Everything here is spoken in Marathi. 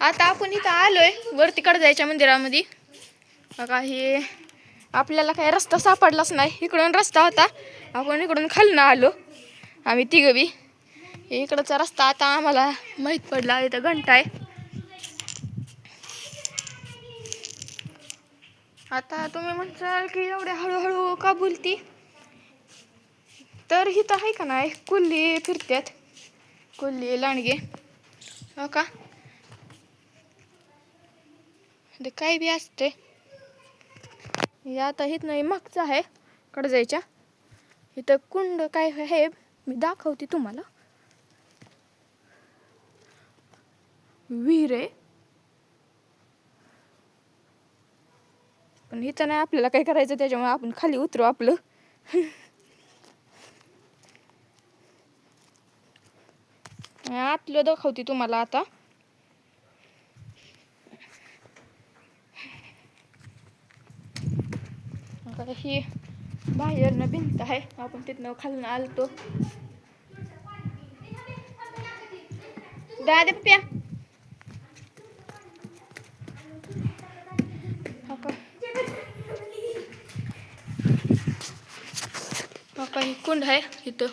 आता आपण इथं आलोय वरती जायच्या मंदिरामध्ये. बघा हे आपल्याला काही रस्ता सापडलाच नाही. इकडून रस्ता होता, आपण इकडून खालनं आलो आम्ही तिघं बी. इकडचा रस्ता आता आम्हाला माहीत पडला. इथं घंटा आहे. आता तुम्ही म्हणसाल की एवढ्या हळूहळू का बोलती, तर इथं आहे का नाही कुल्ली फिरत्यात, कुल्ली लांडगे. हो का, ते काय बी असते. आता इथं मागचं आहे जायच्या. इथं कुंड काय आहे मी दाखवते तुम्हाला. विहीर आहे, पण इथं नाही आपल्याला काय करायचं, त्याच्यामुळे आपण खाली उतरू आपलं. आतलं दाखवते तुम्हाला आता. ही बाहेरनं भिंत आहे, आपण तिथनं खालनं आलतो. दादा पप्या ही कुंड आहे इथं.